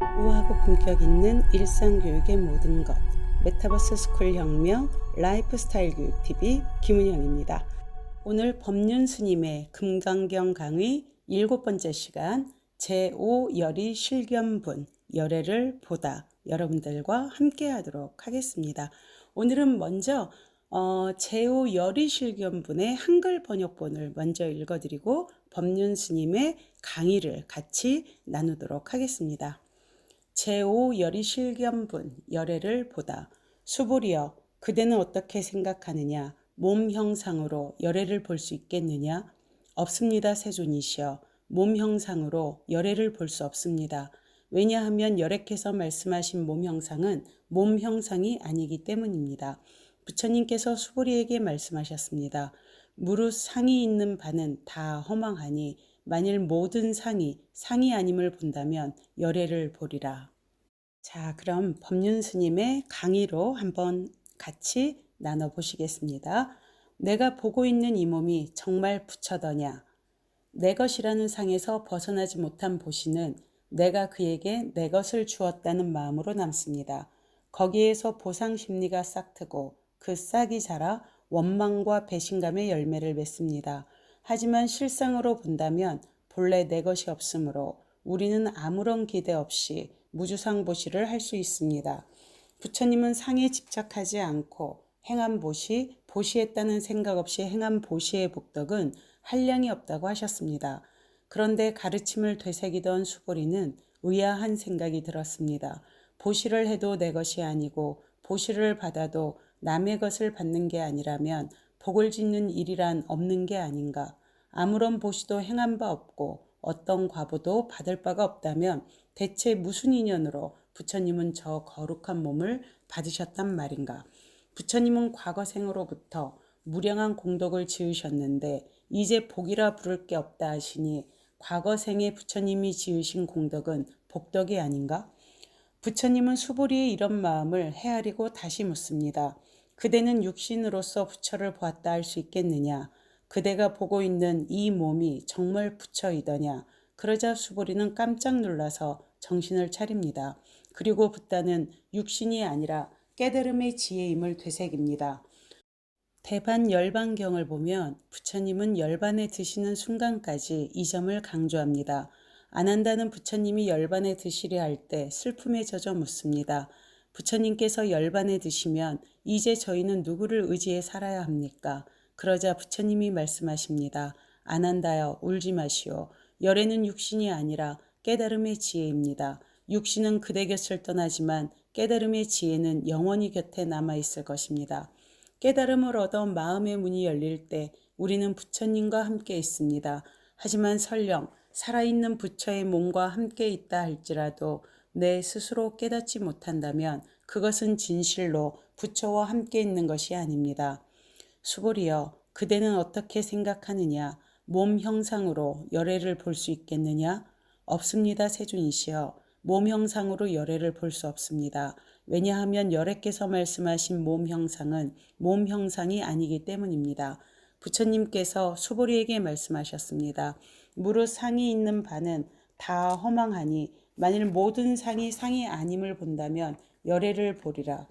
우아하고 품격 있는 일상교육의 모든 것, 메타버스 스쿨 혁명 라이프스타일 교육 TV 김은영입니다. 오늘 법륜 스님의 금강경 강의 7번째 시간 제5열의 실견분 열애를 보다 여러분들과 함께 하도록 하겠습니다. 오늘은 먼저 제5열의 실견분의 한글 번역본을 먼저 읽어드리고 법륜 스님의 강의를 같이 나누도록 하겠습니다. 제5열의 실견분 열애를 보다. 수불이여, 그대는 어떻게 생각하느냐? 몸 형상으로 열애를 볼 수 있겠느냐? 없습니다, 세존이시여. 몸 형상으로 열애를 볼 수 없습니다. 왜냐하면 열애께서 말씀하신 몸 형상은 몸 형상이 아니기 때문입니다. 부처님께서 수불이에게 말씀하셨습니다. 무릇 상이 있는 바는 다 허망하니 만일 모든 상이 아님을 본다면 열애를 보리라. 자, 그럼 법륜 스님의 강의로 한번 같이 나눠보시겠습니다. 내가 보고 있는 이 몸이 정말 부처더냐? 내 것이라는 상에서 벗어나지 못한 보시는 내가 그에게 내 것을 주었다는 마음으로 남습니다. 거기에서 보상 심리가 싹트고 그 싹이 자라 원망과 배신감의 열매를 맺습니다. 하지만 실상으로 본다면 본래 내 것이 없으므로 우리는 아무런 기대 없이 무주상보시를 할 수 있습니다. 부처님은 상에 집착하지 않고 행한 보시했다는 생각 없이 행한 보시의 복덕은 한량이 없다고 하셨습니다. 그런데 가르침을 되새기던 수보리는 의아한 생각이 들었습니다. 보시를 해도 내 것이 아니고 보시를 받아도 남의 것을 받는 게 아니라면 복을 짓는 일이란 없는 게 아닌가. 아무런 보시도 행한 바 없고 어떤 과보도 받을 바가 없다면 대체 무슨 인연으로 부처님은 저 거룩한 몸을 받으셨단 말인가. 부처님은 과거생으로부터 무량한 공덕을 지으셨는데 이제 복이라 부를 게 없다 하시니 과거생에 부처님이 지으신 공덕은 복덕이 아닌가? 부처님은 수보리의 이런 마음을 헤아리고 다시 묻습니다. 그대는 육신으로서 부처를 보았다 할 수 있겠느냐? 그대가 보고 있는 이 몸이 정말 부처이더냐? 그러자 수보리는 깜짝 놀라서 정신을 차립니다. 그리고 붓다는 육신이 아니라 깨달음의 지혜임을 되새깁니다. 대반 열반경을 보면 부처님은 열반에 드시는 순간까지 이 점을 강조합니다. 안 한다는 부처님이 열반에 드시려 할 때 슬픔에 젖어 묻습니다. 부처님께서 열반에 드시면 이제 저희는 누구를 의지해 살아야 합니까? 그러자 부처님이 말씀하십니다. 안 한다여 울지 마시오. 열애는 육신이 아니라 깨달음의 지혜입니다. 육신은 그대 곁을 떠나지만 깨달음의 지혜는 영원히 곁에 남아있을 것입니다. 깨달음을 얻어 마음의 문이 열릴 때 우리는 부처님과 함께 있습니다. 하지만 설령 살아있는 부처의 몸과 함께 있다 할지라도 내 스스로 깨닫지 못한다면 그것은 진실로 부처와 함께 있는 것이 아닙니다. 수보리여, 그대는 어떻게 생각하느냐? 몸 형상으로 열애를 볼 수 있겠느냐? 없습니다, 세존이시여. 몸 형상으로 열애를 볼 수 없습니다. 왜냐하면 열애께서 말씀하신 몸 형상은 몸 형상이 아니기 때문입니다. 부처님께서 수보리에게 말씀하셨습니다. 무릇 상이 있는 바는 다 허망하니 만일 모든 상이 아님을 본다면 열애를 보리라.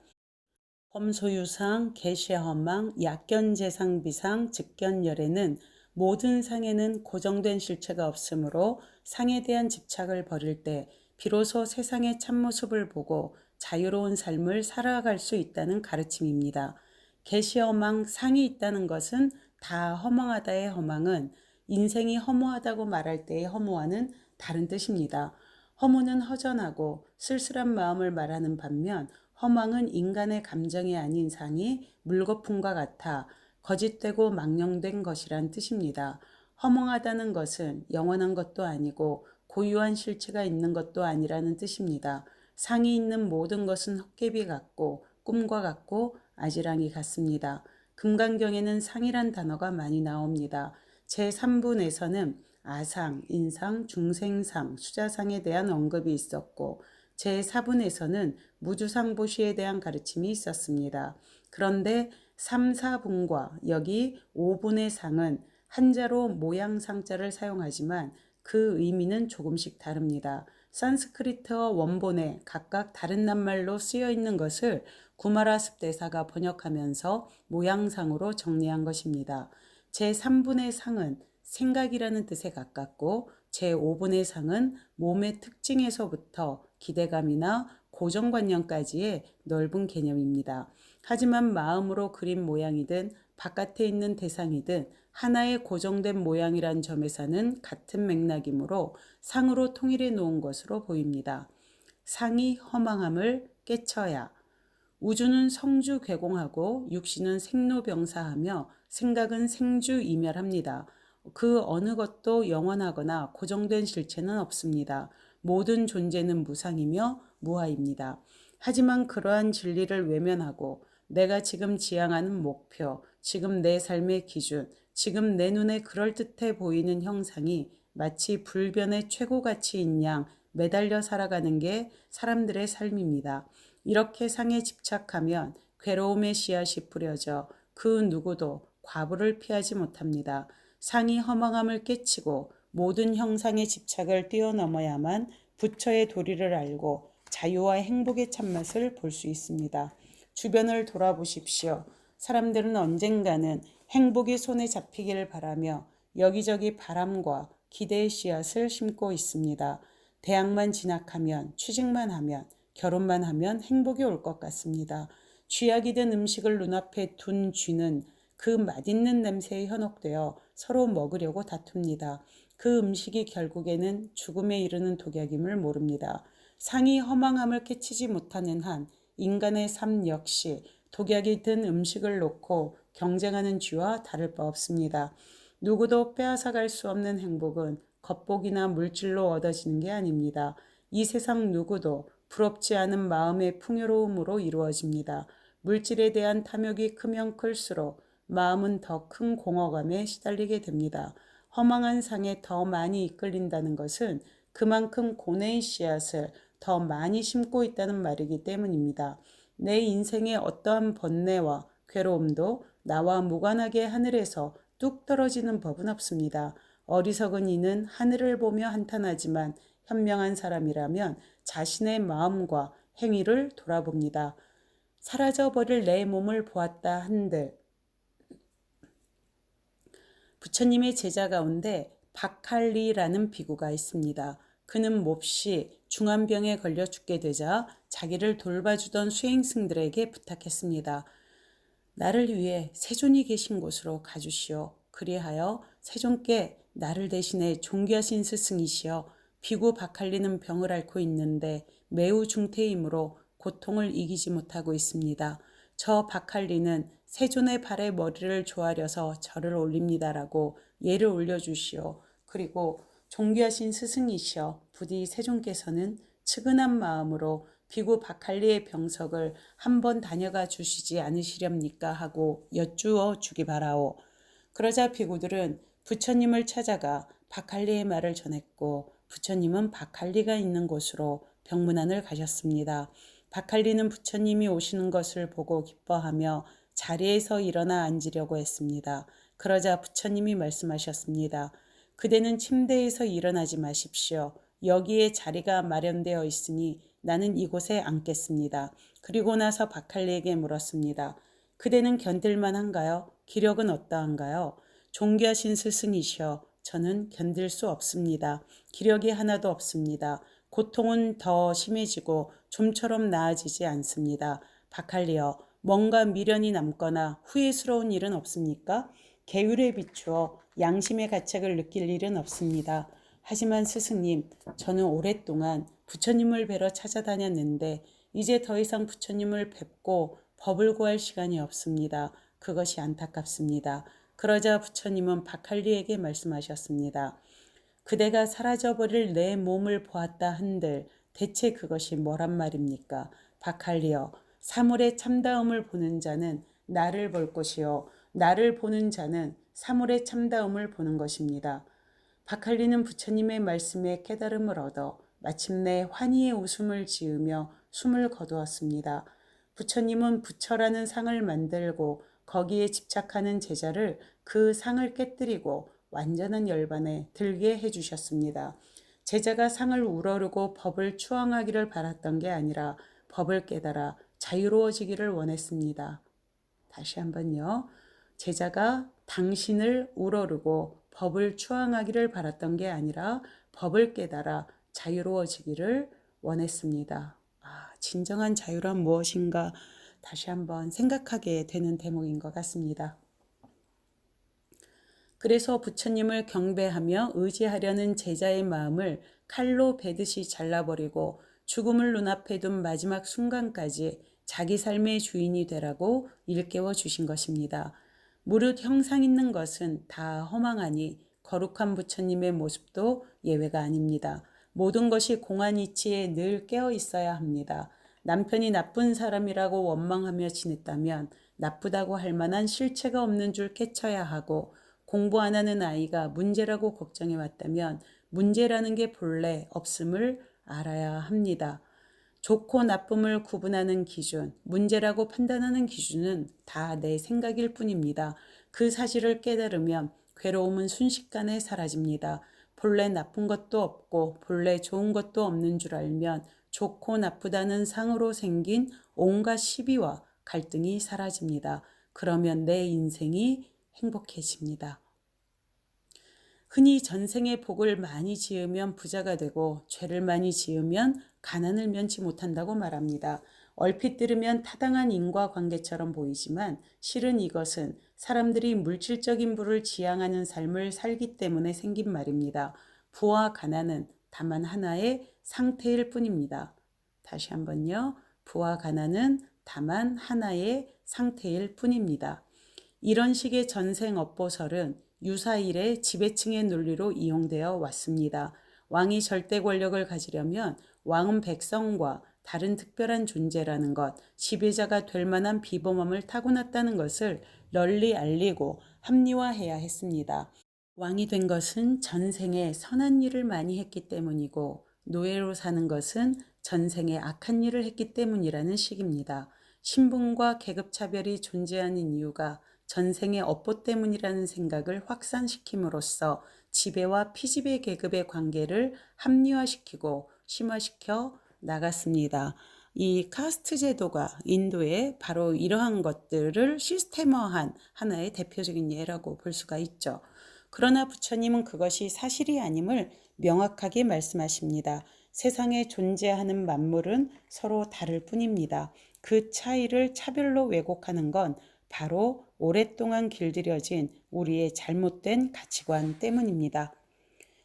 범소유상, 계시허망, 약견재상비상, 즉견열애는 모든 상에는 고정된 실체가 없으므로 상에 대한 집착을 버릴 때 비로소 세상의 참모습을 보고 자유로운 삶을 살아갈 수 있다는 가르침입니다. 계시허망, 상이 있다는 것은 다 허망하다의 허망은 인생이 허무하다고 말할 때의 허무와는 다른 뜻입니다. 허무는 허전하고 쓸쓸한 마음을 말하는 반면 허망은 인간의 감정이 아닌 상이 물거품과 같아 거짓되고 망령된 것이란 뜻입니다. 허망하다는 것은 영원한 것도 아니고 고유한 실체가 있는 것도 아니라는 뜻입니다. 상이 있는 모든 것은 헛개비 같고 꿈과 같고 아지랑이 같습니다. 금강경에는 상이란 단어가 많이 나옵니다. 제3분에서는 아상, 인상, 중생상, 수자상에 대한 언급이 있었고 제4분에서는 무주상보시에 대한 가르침이 있었습니다. 그런데 3, 4분과 여기 5분의 상은 한자로 모양상자를 사용하지만 그 의미는 조금씩 다릅니다. 산스크리트어 원본에 각각 다른 낱말로 쓰여 있는 것을 구마라습 대사가 번역하면서 모양상으로 정리한 것입니다. 제3분의 상은 생각이라는 뜻에 가깝고 제5분의 상은 몸의 특징에서부터 기대감이나 고정관념까지의 넓은 개념입니다. 하지만 마음으로 그린 모양이든 바깥에 있는 대상이든 하나의 고정된 모양이란 점에서는 같은 맥락이므로 상으로 통일해 놓은 것으로 보입니다. 상이 허망함을 깨쳐야. 우주는 성주 괴공하고 육신은 생로병사하며 생각은 생주이멸합니다. 그 어느 것도 영원하거나 고정된 실체는 없습니다. 모든 존재는 무상이며 무하입니다. 하지만 그러한 진리를 외면하고 내가 지금 지향하는 목표, 지금 내 삶의 기준, 지금 내 눈에 그럴듯해 보이는 형상이 마치 불변의 최고 가치인 양 매달려 살아가는 게 사람들의 삶입니다. 이렇게 상에 집착하면 괴로움의 씨앗이 뿌려져 그 누구도 과부를 피하지 못합니다. 상이 허망함을 깨치고 모든 형상의 집착을 뛰어넘어야만 부처의 도리를 알고 자유와 행복의 참맛을 볼 수 있습니다. 주변을 돌아보십시오. 사람들은 언젠가는 행복이 손에 잡히기를 바라며 여기저기 바람과 기대의 씨앗을 심고 있습니다. 대학만 진학하면, 취직만 하면, 결혼만 하면 행복이 올 것 같습니다. 쥐약이 된 음식을 눈앞에 둔 쥐는 그 맛있는 냄새에 현혹되어 서로 먹으려고 다툽니다. 그 음식이 결국에는 죽음에 이르는 독약임을 모릅니다. 상이 허망함을 깨치지 못하는 한 인간의 삶 역시 독약이 든 음식을 놓고 경쟁하는 쥐와 다를 바 없습니다. 누구도 빼앗아갈 수 없는 행복은 겉보기나 물질로 얻어지는 게 아닙니다. 이 세상 누구도 부럽지 않은 마음의 풍요로움으로 이루어집니다. 물질에 대한 탐욕이 크면 클수록 마음은 더 큰 공허감에 시달리게 됩니다. 허망한 상에 더 많이 이끌린다는 것은 그만큼 고뇌의 씨앗을 더 많이 심고 있다는 말이기 때문입니다. 내 인생의 어떠한 번뇌와 괴로움도 나와 무관하게 하늘에서 뚝 떨어지는 법은 없습니다. 어리석은 이는 하늘을 보며 한탄하지만 현명한 사람이라면 자신의 마음과 행위를 돌아봅니다. 사라져버릴 내 몸을 보았다 한들 부처님의 제자 가운데 박할리라는 비구가 있습니다. 그는 몹시 중환병에 걸려 죽게 되자 자기를 돌봐주던 수행승들에게 부탁했습니다. 나를 위해 세존이 계신 곳으로 가주시오. 그리하여 세존께 나를 대신해 존귀하신 스승이시여 비구 박할리는 병을 앓고 있는데 매우 중태이므로 고통을 이기지 못하고 있습니다. 저 박할리는 세존의 발에 머리를 조아려서 절을 올립니다라고 예를 올려주시오. 그리고 존귀하신 스승이시여 부디 세존께서는 측은한 마음으로 비구 박할리의 병석을 한번 다녀가 주시지 않으시렵니까 하고 여쭈어 주기 바라오. 그러자 비구들은 부처님을 찾아가 박할리의 말을 전했고 부처님은 박할리가 있는 곳으로 병문안을 가셨습니다. 박할리는 부처님이 오시는 것을 보고 기뻐하며 자리에서 일어나 앉으려고 했습니다. 그러자 부처님이 말씀하셨습니다. 그대는 침대에서 일어나지 마십시오. 여기에 자리가 마련되어 있으니 나는 이곳에 앉겠습니다. 그리고 나서 박할리에게 물었습니다. 그대는 견딜만 한가요? 기력은 어떠한가요? 존귀하신 스승이시여, 저는 견딜 수 없습니다. 기력이 하나도 없습니다. 고통은 더 심해지고 좀처럼 나아지지 않습니다. 박할리여, 뭔가 미련이 남거나 후회스러운 일은 없습니까? 계율에 비추어 양심의 가책을 느낄 일은 없습니다. 하지만 스승님, 저는 오랫동안 부처님을 뵈러 찾아다녔는데 이제 더 이상 부처님을 뵙고 법을 구할 시간이 없습니다. 그것이 안타깝습니다. 그러자 부처님은 박할리에게 말씀하셨습니다. 그대가 사라져버릴 내 몸을 보았다 한들 대체 그것이 뭐란 말입니까? 박할리여, 사물의 참다움을 보는 자는 나를 볼 것이요 나를 보는 자는 사물의 참다움을 보는 것입니다. 박할리는 부처님의 말씀에 깨달음을 얻어 마침내 환희의 웃음을 지으며 숨을 거두었습니다. 부처님은 부처라는 상을 만들고 거기에 집착하는 제자를 그 상을 깨뜨리고 완전한 열반에 들게 해주셨습니다. 제자가 상을 우러르고 법을 추앙하기를 바랐던 게 아니라 법을 깨달아 자유로워지기를 원했습니다. 다시 한번요. 제자가 당신을 우러르고 법을 추앙하기를 바랐던 게 아니라 법을 깨달아 자유로워지기를 원했습니다. 진정한 자유란 무엇인가 다시 한번 생각하게 되는 대목인 것 같습니다. 그래서 부처님을 경배하며 의지하려는 제자의 마음을 칼로 베듯이 잘라버리고 죽음을 눈앞에 둔 마지막 순간까지 자기 삶의 주인이 되라고 일깨워 주신 것입니다. 무릇 형상 있는 것은 다 허망하니 거룩한 부처님의 모습도 예외가 아닙니다. 모든 것이 공한 이치에 늘 깨어 있어야 합니다. 남편이 나쁜 사람이라고 원망하며 지냈다면 나쁘다고 할 만한 실체가 없는 줄 깨쳐야 하고, 공부 안 하는 아이가 문제라고 걱정해 왔다면 문제라는 게 본래 없음을 알아야 합니다. 좋고 나쁨을 구분하는 기준, 문제라고 판단하는 기준은 다 내 생각일 뿐입니다. 그 사실을 깨달으면 괴로움은 순식간에 사라집니다. 본래 나쁜 것도 없고 본래 좋은 것도 없는 줄 알면 좋고 나쁘다는 상으로 생긴 온갖 시비와 갈등이 사라집니다. 그러면 내 인생이 행복해집니다. 흔히 전생에 복을 많이 지으면 부자가 되고 죄를 많이 지으면 가난을 면치 못한다고 말합니다. 얼핏 들으면 타당한 인과관계처럼 보이지만 실은 이것은 사람들이 물질적인 부를 지향하는 삶을 살기 때문에 생긴 말입니다. 부와 가난은 다만 하나의 상태일 뿐입니다. 다시 한번요. 부와 가난은 다만 하나의 상태일 뿐입니다. 이런 식의 전생 업보설은 유사일의 지배층의 논리로 이용되어 왔습니다. 왕이 절대 권력을 가지려면 왕은 백성과 다른 특별한 존재라는 것, 지배자가 될 만한 비범함을 타고났다는 것을 널리 알리고 합리화해야 했습니다. 왕이 된 것은 전생에 선한 일을 많이 했기 때문이고, 노예로 사는 것은 전생에 악한 일을 했기 때문이라는 식입니다. 신분과 계급차별이 존재하는 이유가 전생의 업보 때문이라는 생각을 확산시킴으로써 지배와 피지배 계급의 관계를 합리화시키고 심화시켜 나갔습니다. 이 카스트 제도가 인도에 바로 이러한 것들을 시스템화한 하나의 대표적인 예라고 볼 수가 있죠. 그러나 부처님은 그것이 사실이 아님을 명확하게 말씀하십니다. 세상에 존재하는 만물은 서로 다를 뿐입니다. 그 차이를 차별로 왜곡하는 건 바로 오랫동안 길들여진 우리의 잘못된 가치관 때문입니다.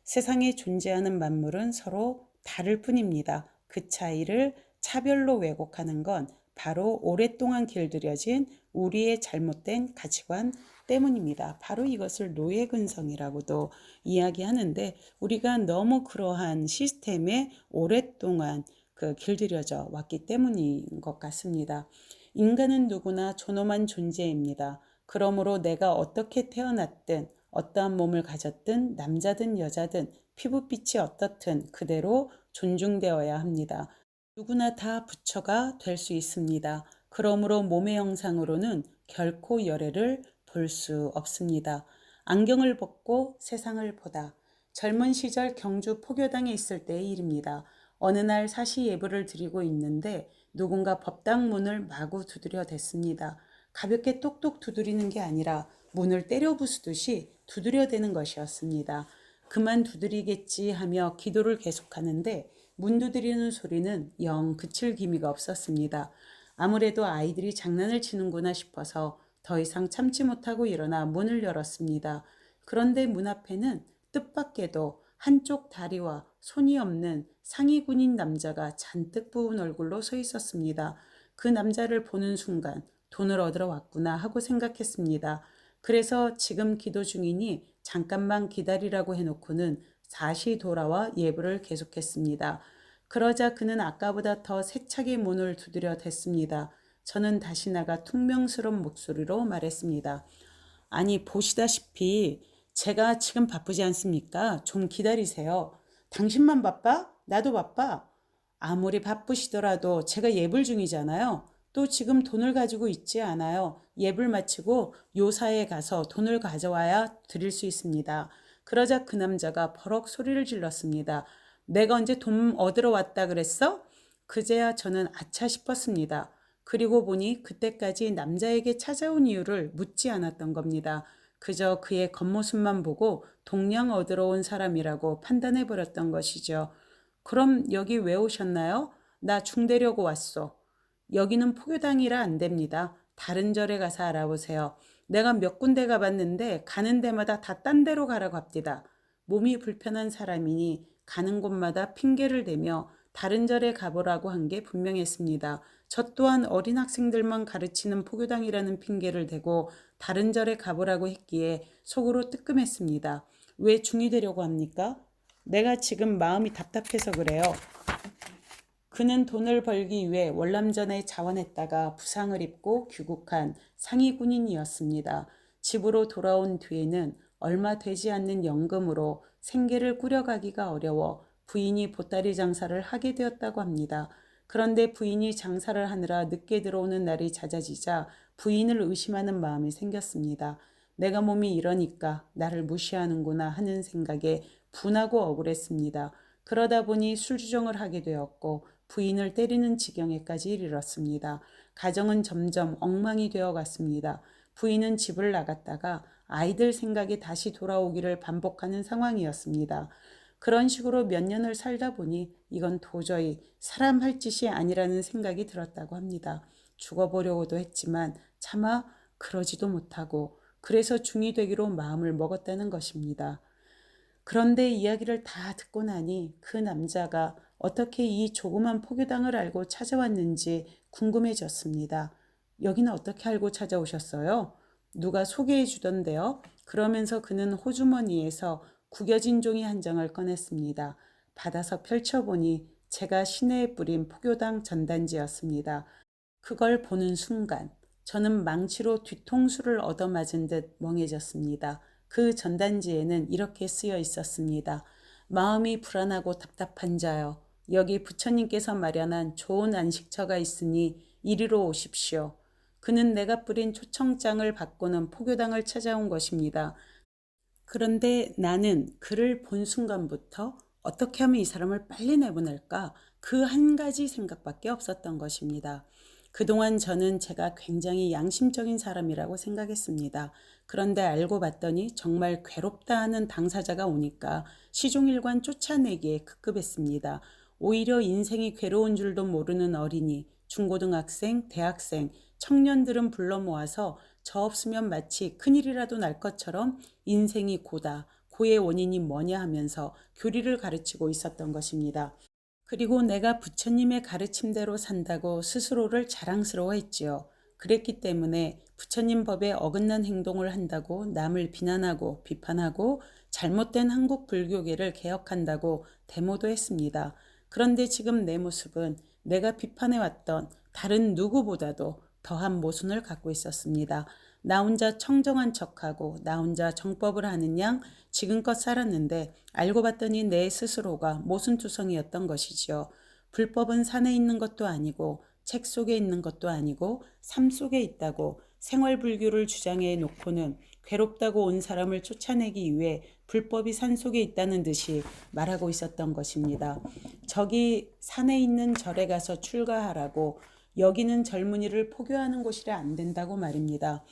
세상에 존재하는 만물은 서로 다를 뿐입니다. 그 차이를 차별로 왜곡하는 건 바로 오랫동안 길들여진 우리의 잘못된 가치관 때문입니다. 바로 이것을 노예근성이라고도 이야기하는데, 우리가 너무 그러한 시스템에 오랫동안 길들여져 왔기 때문인 것 같습니다. 인간은 누구나 존엄한 존재입니다. 그러므로 내가 어떻게 태어났든 어떠한 몸을 가졌든 남자든 여자든 피부빛이 어떻든 그대로 존중되어야 합니다. 누구나 다 부처가 될 수 있습니다. 그러므로 몸의 형상으로는 결코 열애를 볼 수 없습니다. 안경을 벗고 세상을 보다. 젊은 시절 경주 포교당에 있을 때의 일입니다. 어느 날 사시 예불을 드리고 있는데 누군가 법당 문을 마구 두드려 댔습니다. 가볍게 똑똑 두드리는 게 아니라 문을 때려 부수듯이 두드려대는 것이었습니다. 그만 두드리겠지 하며 기도를 계속하는데 문 두드리는 소리는 영 그칠 기미가 없었습니다. 아무래도 아이들이 장난을 치는구나 싶어서 더 이상 참지 못하고 일어나 문을 열었습니다. 그런데 문 앞에는 뜻밖에도 한쪽 다리와 손이 없는 상의 군인 남자가 잔뜩 부은 얼굴로 서 있었습니다. 그 남자를 보는 순간 돈을 얻으러 왔구나 하고 생각했습니다. 그래서 지금 기도 중이니 잠깐만 기다리라고 해놓고는 다시 돌아와 예불을 계속했습니다. 그러자 그는 아까보다 더 세차게 문을 두드려 댔습니다. 저는 다시 나가 퉁명스러운 목소리로 말했습니다. 아니, 보시다시피 제가 지금 바쁘지 않습니까? 좀 기다리세요. 당신만 바빠? 나도 바빠. 아무리 바쁘시더라도 제가 예불 중이잖아요. 또 지금 돈을 가지고 있지 않아요. 예불 마치고 요사에 가서 돈을 가져와야 드릴 수 있습니다. 그러자 그 남자가 버럭 소리를 질렀습니다. 내가 언제 돈 얻으러 왔다 그랬어? 그제야 저는 아차 싶었습니다. 그리고 보니 그때까지 남자에게 찾아온 이유를 묻지 않았던 겁니다. 그저 그의 겉모습만 보고 동량 얻으러 온 사람이라고 판단해 버렸던 것이죠. 그럼 여기 왜 오셨나요? 나 중대려고 왔소. 여기는 포교당이라 안 됩니다. 다른 절에 가서 알아보세요. 내가 몇 군데 가봤는데 가는 데마다 다 딴 데로 가라고 합디다. 몸이 불편한 사람이니 가는 곳마다 핑계를 대며 다른 절에 가보라고 한 게 분명했습니다. 저 또한 어린 학생들만 가르치는 포교당이라는 핑계를 대고 다른 절에 가보라고 했기에 속으로 뜨끔했습니다. 왜 중이 되려고 합니까? 내가 지금 마음이 답답해서 그래요. 그는 돈을 벌기 위해 월남전에 자원했다가 부상을 입고 귀국한 상위 군인이었습니다. 집으로 돌아온 뒤에는 얼마 되지 않는 연금으로 생계를 꾸려가기가 어려워 부인이 보따리 장사를 하게 되었다고 합니다. 그런데 부인이 장사를 하느라 늦게 들어오는 날이 잦아지자 부인을 의심하는 마음이 생겼습니다. 내가 몸이 이러니까 나를 무시하는구나 하는 생각에 분하고 억울했습니다. 그러다 보니 술주정을 하게 되었고 부인을 때리는 지경에까지 이르렀습니다. 가정은 점점 엉망이 되어 갔습니다. 부인은 집을 나갔다가 아이들 생각에 다시 돌아오기를 반복하는 상황이었습니다. 그런 식으로 몇 년을 살다 보니 이건 도저히 사람 할 짓이 아니라는 생각이 들었다고 합니다. 죽어보려고도 했지만 차마 그러지도 못하고 그래서 중이 되기로 마음을 먹었다는 것입니다. 그런데 이야기를 다 듣고 나니 그 남자가 어떻게 이 조그만 포교당을 알고 찾아왔는지 궁금해졌습니다. 여기는 어떻게 알고 찾아오셨어요? 누가 소개해 주던데요? 그러면서 그는 호주머니에서 구겨진 종이 한 장을 꺼냈습니다. 받아서 펼쳐보니 제가 시내에 뿌린 포교당 전단지였습니다. 그걸 보는 순간 저는 망치로 뒤통수를 얻어맞은 듯 멍해졌습니다. 그 전단지에는 이렇게 쓰여 있었습니다. 마음이 불안하고 답답한 자여, 여기 부처님께서 마련한 좋은 안식처가 있으니 이리로 오십시오. 그는 내가 뿌린 초청장을 받고는 포교당을 찾아온 것입니다. 그런데 나는 그를 본 순간부터 어떻게 하면 이 사람을 빨리 내보낼까? 그 한 가지 생각밖에 없었던 것입니다. 그동안 저는 제가 굉장히 양심적인 사람이라고 생각했습니다. 그런데 알고 봤더니 정말 괴롭다 하는 당사자가 오니까 시종일관 쫓아내기에 급급했습니다. 오히려 인생이 괴로운 줄도 모르는 어린이, 중고등학생, 대학생, 청년들은 불러 모아서 저 없으면 마치 큰일이라도 날 것처럼 인생이 고다, 고의 원인이 뭐냐 하면서 교리를 가르치고 있었던 것입니다. 그리고 내가 부처님의 가르침대로 산다고 스스로를 자랑스러워했지요. 그랬기 때문에 부처님 법에 어긋난 행동을 한다고 남을 비난하고 비판하고 잘못된 한국 불교계를 개혁한다고 데모도 했습니다. 그런데 지금 내 모습은 내가 비판해왔던 다른 누구보다도 더한 모순을 갖고 있었습니다. 나 혼자 청정한 척하고 나 혼자 정법을 하는 양 지금껏 살았는데 알고 봤더니 내 스스로가 모순투성이었던 것이지요. 불법은 산에 있는 것도 아니고 책 속에 있는 것도 아니고 삶 속에 있다고 생활불교를 주장해 놓고는 괴롭다고 온 사람을 쫓아내기 위해 불법이 산 속에 있다는 듯이 말하고 있었던 것입니다. 저기 산에 있는 절에 가서 출가하라고 여기는 젊은이를 포교하는 곳이라 안 된다고 말입니다.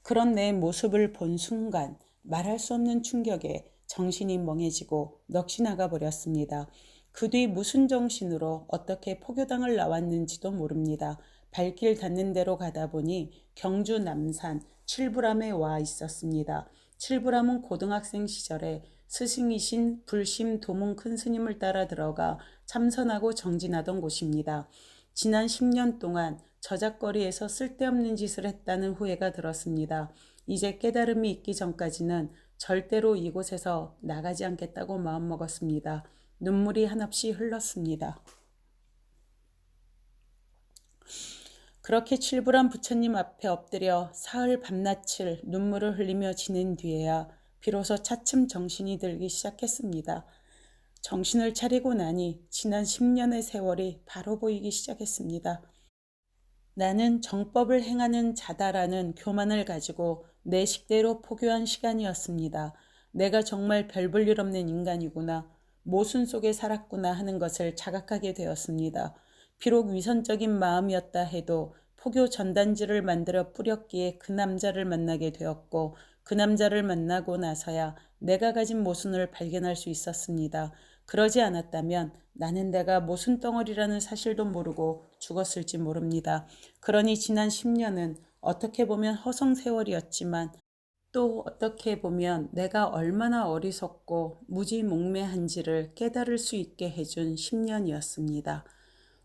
그런 내 모습을 본 순간 말할 수 없는 충격에 정신이 멍해지고 넋이 나가 버렸습니다. 그 뒤 무슨 정신으로 어떻게 포교당을 나왔는지도 모릅니다. 발길 닿는 대로 가다 보니 경주 남산 칠부람에 와 있었습니다. 칠부람은 고등학생 시절에 스승이신 불심 도문 큰 스님을 따라 들어가 참선하고 정진하던 곳입니다. 지난 10년 동안 저작거리에서 쓸데없는 짓을 했다는 후회가 들었습니다. 이제 깨달음이 있기 전까지는 절대로 이곳에서 나가지 않겠다고 마음먹었습니다. 눈물이 한없이 흘렀습니다. 그렇게 칠부람 부처님 앞에 엎드려 사흘 밤낮을 눈물을 흘리며 지낸 뒤에야 비로소 차츰 정신이 들기 시작했습니다. 정신을 차리고 나니 지난 10년의 세월이 바로 보이기 시작했습니다. 나는 정법을 행하는 자다라는 교만을 가지고 내 식대로 포교한 시간이었습니다. 내가 정말 별 볼 일 없는 인간이구나. 모순 속에 살았구나 하는 것을 자각하게 되었습니다. 비록 위선적인 마음이었다 해도 포교 전단지를 만들어 뿌렸기에 그 남자를 만나게 되었고, 그 남자를 만나고 나서야 내가 가진 모순을 발견할 수 있었습니다. 그러지 않았다면 나는 내가 모순 덩어리라는 사실도 모르고 죽었을지 모릅니다. 그러니 지난 10년은 어떻게 보면 허송세월이었지만 또 어떻게 보면 내가 얼마나 어리석고 무지몽매한지를 깨달을 수 있게 해준 10년이었습니다.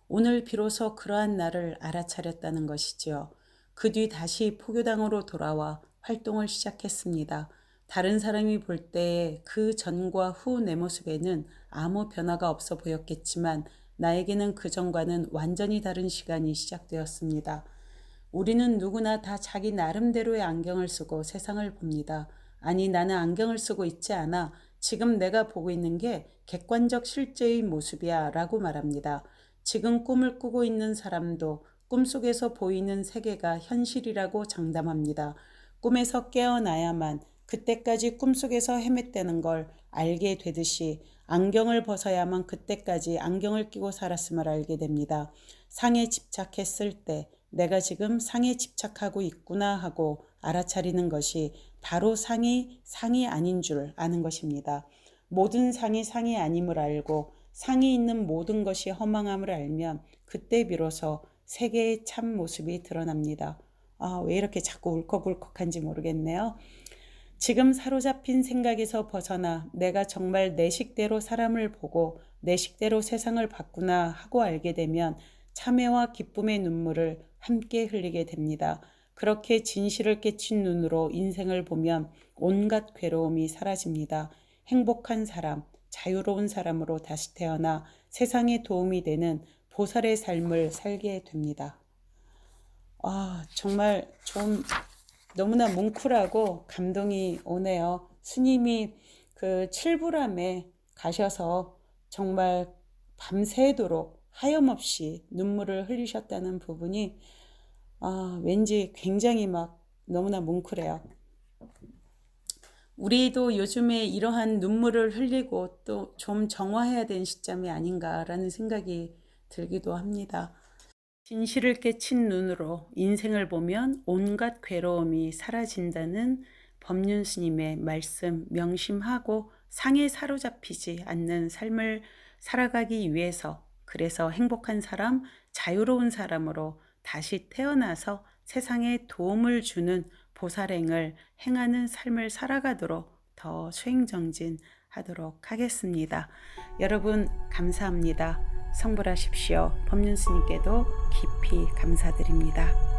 오늘 비로소 그러한 나를 알아차렸다는 것이지요. 그 뒤 다시 포교당으로 돌아와 활동을 시작했습니다. 다른 사람이 볼 때에 그 전과 후 내 모습에는 아무 변화가 없어 보였겠지만 나에게는 그 전과는 완전히 다른 시간이 시작되었습니다. 우리는 누구나 다 자기 나름대로의 안경을 쓰고 세상을 봅니다. 아니, 나는 안경을 쓰고 있지 않아. 지금 내가 보고 있는 게 객관적 실제의 모습이야 라고 말합니다. 지금 꿈을 꾸고 있는 사람도 꿈속에서 보이는 세계가 현실이라고 장담합니다. 꿈에서 깨어나야만 그때까지 꿈속에서 헤맸다는 걸 알게 되듯이 안경을 벗어야만 그때까지 안경을 끼고 살았음을 알게 됩니다. 상에 집착했을 때 내가 지금 상에 집착하고 있구나 하고 알아차리는 것이 바로 상이 아닌 줄 아는 것입니다. 모든 상이 상이 아님을 알고 상이 있는 모든 것이 허망함을 알면 그때 비로소 세계의 참 모습이 드러납니다. 왜 이렇게 자꾸 울컥울컥한지 모르겠네요. 지금 사로잡힌 생각에서 벗어나 내가 정말 내 식대로 사람을 보고 내 식대로 세상을 봤구나 하고 알게 되면 참회와 기쁨의 눈물을 함께 흘리게 됩니다. 그렇게 진실을 깨친 눈으로 인생을 보면 온갖 괴로움이 사라집니다. 행복한 사람, 자유로운 사람으로 다시 태어나 세상에 도움이 되는 보살의 삶을 살게 됩니다. 정말 좀 너무나 뭉클하고 감동이 오네요. 스님이 그 칠부람에 가셔서 정말 밤새도록 하염없이 눈물을 흘리셨다는 부분이 왠지 굉장히 막 너무나 뭉클해요. 우리도 요즘에 이러한 눈물을 흘리고 또 좀 정화해야 되는 시점이 아닌가라는 생각이 들기도 합니다. 진실을 깨친 눈으로 인생을 보면 온갖 괴로움이 사라진다는 법륜 스님의 말씀 명심하고 상에 사로잡히지 않는 삶을 살아가기 위해서, 그래서 행복한 사람, 자유로운 사람으로 다시 태어나서 세상에 도움을 주는 보살행을 행하는 삶을 살아가도록 더 수행정진하도록 하겠습니다. 여러분 감사합니다. 성불하십시오. 법륜 스님께도 깊이 감사드립니다.